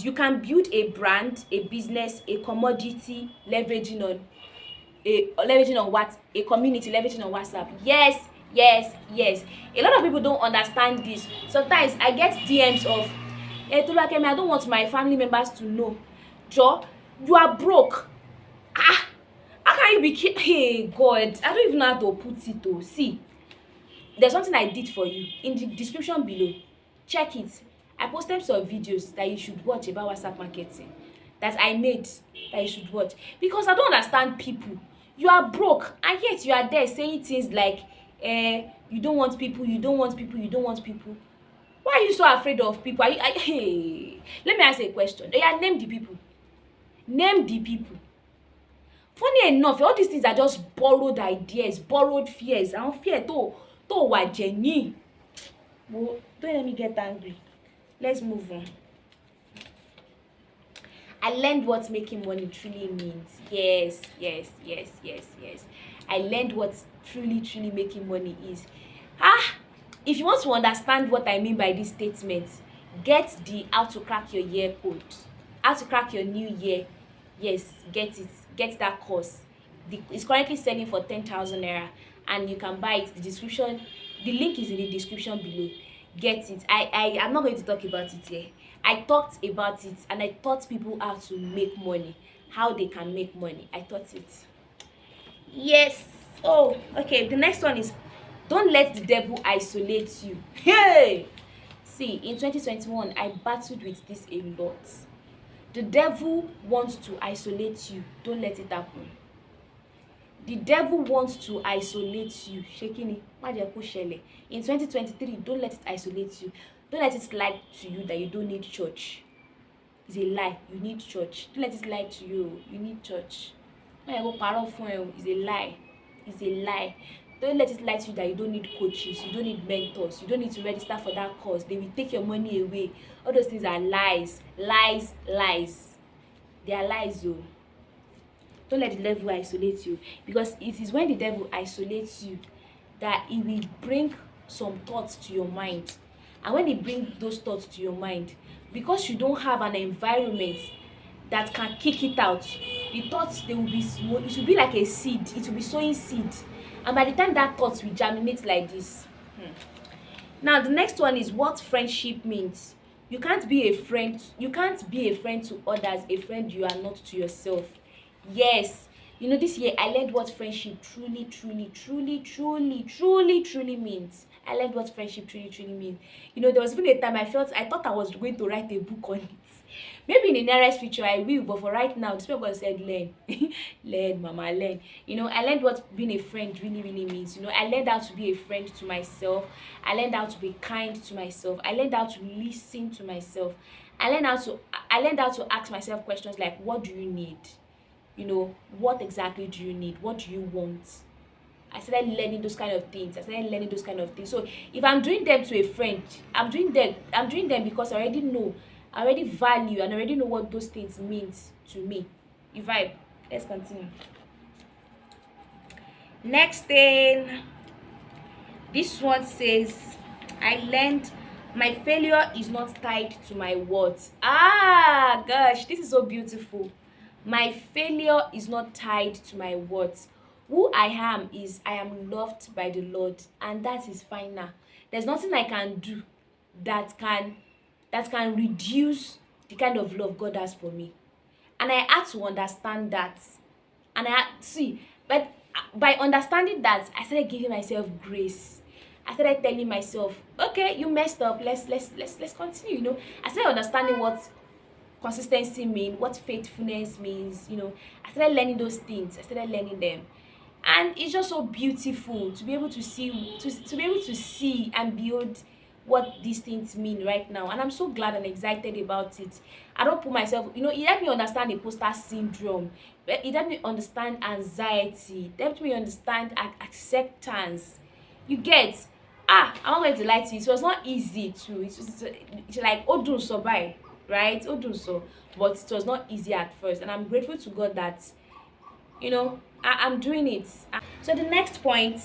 is you can build a brand, a business, a commodity, leveraging on what, a community, leveraging on WhatsApp. Yes, yes, yes. A lot of people don't understand this. Sometimes I get DMs of, hey Tolakemi, I don't want my family members to know. Joe, you are broke. Ah, how can you be hey God, I don't even know how to put it though. See, there's something I did for you in the description below. Check it. I posted some videos that you should watch about WhatsApp marketing that I made, that you should watch, because I don't understand people. You are broke and yet you are there saying things like you don't want people, you don't want people, you don't want people. Why are you so afraid of people? Hey, let me ask a question. Yeah, name the people. Name the people. Funny enough, all these things are just borrowed ideas, borrowed fears. Àwọn fear tó wà genuine. Well, don't let me get angry. Let's move on. I learned what making money truly means. Yes, yes, yes, yes, yes. I learned what truly making money is. If you want to understand what I mean by this statement, get the how to crack your year code. How to crack your new year. Yes, get it. Get that course. It's currently selling for 10,000 naira and you can buy it. The link is in the description below. Get it. I'm not going to talk about it here. I talked about it and I taught people how to make money, how they can make money. I taught it. Yes. Oh, okay. The next one is, don't let the devil isolate you. Hey! See, in 2021, I battled with this a lot. The devil wants to isolate you. Don't let it happen. The devil wants to isolate you. Shaking it. In 2023, don't let it isolate you. Don't let it lie to you that you don't need church. It's a lie. You need church. Don't let it lie to you. You need church. It's a lie. It's a lie. Don't let it lie to you that you don't need coaches, you don't need mentors, you don't need to register for that course. They will take your money away. All those things are lies. Lies, lies. They are lies, though. Don't let the devil isolate you, because it is when the devil isolates you that he will bring some thoughts to your mind. And when he brings those thoughts to your mind, because you don't have an environment that can kick it out, the thoughts, it will be like a seed. It will be sowing seed, and by the time that thought will germinate like this. Now the next one is what friendship means. You can't be a friend to others, a friend you are not to yourself. Yes, this year I learned what friendship truly means. I learned what friendship truly means. There was even a time I thought I was going to write a book on it. Maybe in the nearest future I will, but for right now, this people said learn. Learn, mama, learn. I learned what being a friend really means. I learned how to be a friend to myself. I learned how to be kind to myself. I learned how to listen to myself. I learned how to ask myself questions like, what do you need? What exactly do you need? What do you want? I started learning those kind of things. So if I'm doing them to a friend, I'm doing them because I already know, I already value, and I already know what those things means to me. You vibe. Let's continue. Next thing, this one says, I learned my failure is not tied to my worth. Gosh, this is so beautiful. My failure is not tied to my worth. Who I am is, I am loved by the Lord, and that is fine now. There's nothing I can do that can reduce the kind of love God has for me. And I had to understand that. And but by understanding that, I started giving myself grace. I started telling myself, okay, you messed up. Let's continue. I started understanding what consistency means, what faithfulness means. I started learning those things. I started learning them. And it's just so beautiful to be able to see and build what these things mean right now. And I'm so glad and excited about it. I don't put myself, it helped me understand imposter syndrome. It helped me understand anxiety. It helped me understand acceptance. You get, I'm not going to lie to you. It was not easy to, it's like, Odun Sobai, right? Odun so, but it was not easy at first. And I'm grateful to God that, I'm doing it. So the next point,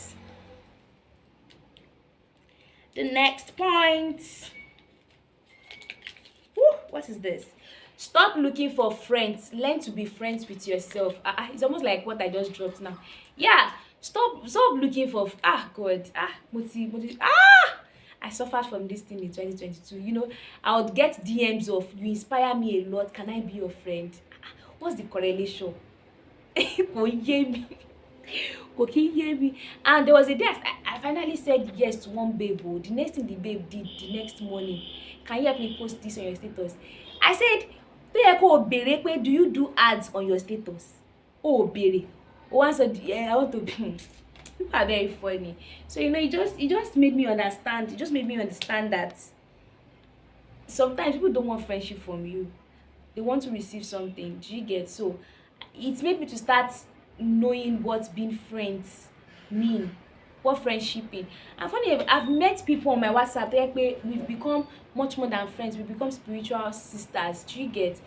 what is this? Stop looking for friends, learn to be friends with yourself. It's almost like what I just dropped now. Yeah, stop looking for God, I suffered from this thing in 2022. I would get DMs of, you inspire me a lot, can I be your friend? What's the correlation? Kò yé mi. Kò kí ń yé mi. And there was a day I finally said yes to one babe. The next thing the babe did the next morning, can you help me post this on your status? I said, tó yẹ kó o béèrè pé, do you do ads on your status? O ò béèrè. O wá sọ, I want to be. People are very funny. So it just made me understand. It just made me understand that sometimes people don't want friendship from you. They want to receive something. Do you get? So it made me to start knowing what being friends mean, what friendship mean. And funny, I've met people on my WhatsApp where we've become much more than friends. We become spiritual sisters. Do you get?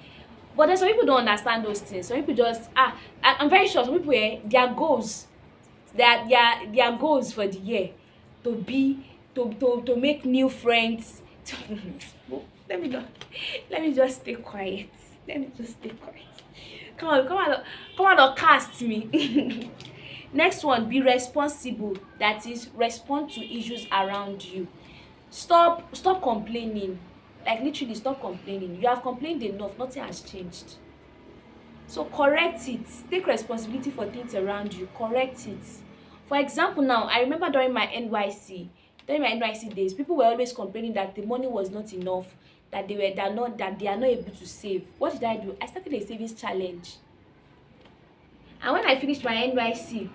But then some people don't understand those things. Some people just I'm very sure some people their goals, their goals for the year to be to make new friends. let me not let me just stay quiet. Let me just stay quiet. Come on, cast me. Next one, be responsible. That is, respond to issues around you. Stop complaining. Like, literally stop complaining. You have complained enough, nothing has changed. So correct it. Take responsibility for things around you. Correct it. For example, now I remember during my NYC days, people were always complaining that the money was not enough, that they are not able to save. What did I do? I started a savings challenge. And when I finished my NYC,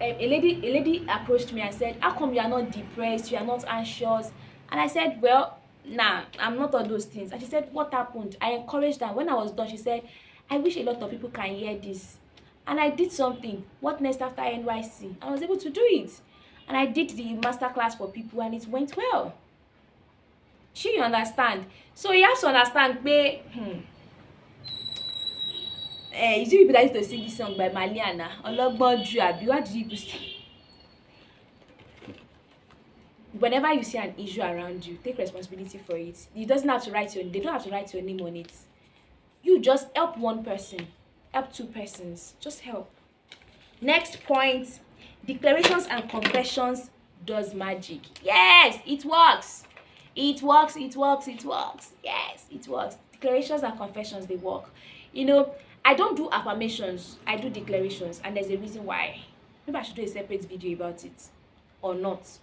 a lady approached me and said, how come you are not depressed, you are not anxious? And I said, well, nah, I'm not all those things. And she said, what happened? I encouraged her. When I was done, she said, I wish a lot of people can hear this. And I did something. What next after NYC? I was able to do it. And I did the masterclass for people and it went well. You understand? So you have to understand, you see people that used to sing this song by Maliana, Ọlọ́gbọ́n Jù, àbí what did you say? Whenever you see an issue around you, take responsibility for it. They don't have to write your name on it. You just help one person, help two persons, just help. Next point, declarations and confessions does magic. Yes, it works. It works. Yes, it works. Declarations and confessions, they work. I don't do affirmations, I do declarations, and there's a reason why. Maybe I should do a separate video about it or not.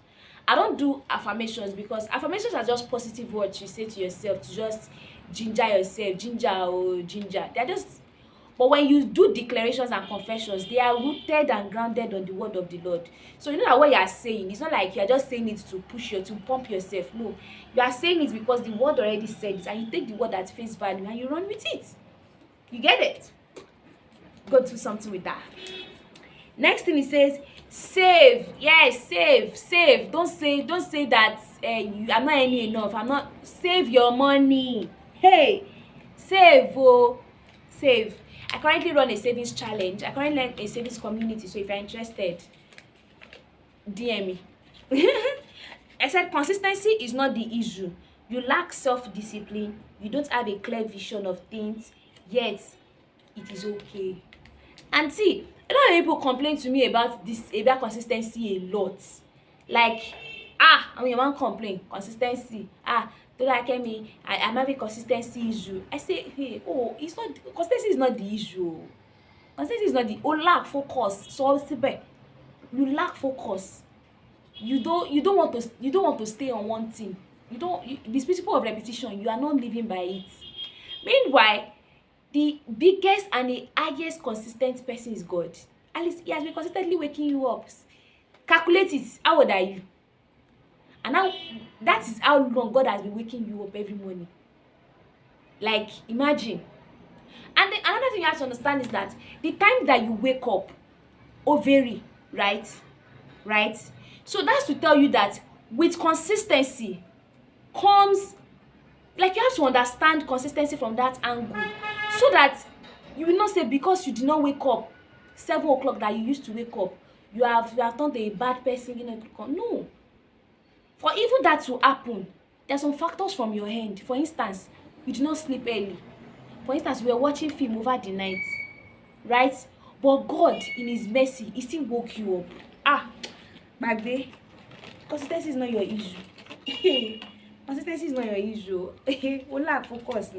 I don't do affirmations because affirmations are just positive words you say to yourself to just ginger yourself, ginger. They're just, but when you do declarations and confessions, they are rooted and grounded on the word of the Lord. So you know that what you are saying, it's not like you are just saying it to push you, to pump yourself. No, you are saying it because the word already said it, and you take the word at face value and you run with it. You get it? Go do something with that. Next thing, it says save. Yes, save. Don't say that I'm not earning enough. I'm not. Save your money. Hey, save. Save. I currently run a savings challenge. I currently run a savings community. So if you're interested, DM me. I said consistency is not the issue. You lack self-discipline. You don't have a clear vision of things. Yet it is okay. And see, a lot of people complain to me about consistency a lot. Like, I mean, one complain consistency. Don't like me. I'm having consistency issue. I say, hey, it's not consistency is not the issue. Consistency is not the lack focus. So you lack focus. You don't want to stay on one thing. This principle of repetition, you are not living by it. Meanwhile, the biggest and the highest consistent person is God. At least he has been consistently waking you up. Calculate it. How old are you? And now that is how long God has been waking you up every morning. Like, imagine. And then another thing you have to understand is that the time that you wake up vary, right? So that's to tell you that with consistency comes, like, you have to understand consistency from that angle, so that you will not say because you did not wake up 7 o'clock that you used to wake up, you have turned a bad person. No. For even that to happen, there are some factors from your end. For instance, you did not sleep early. For instance, we were watching film over the night, right? But God, in His mercy, He still woke you up. Bagde, consistency is not your issue. Consistency is not your issue. Ola, focus.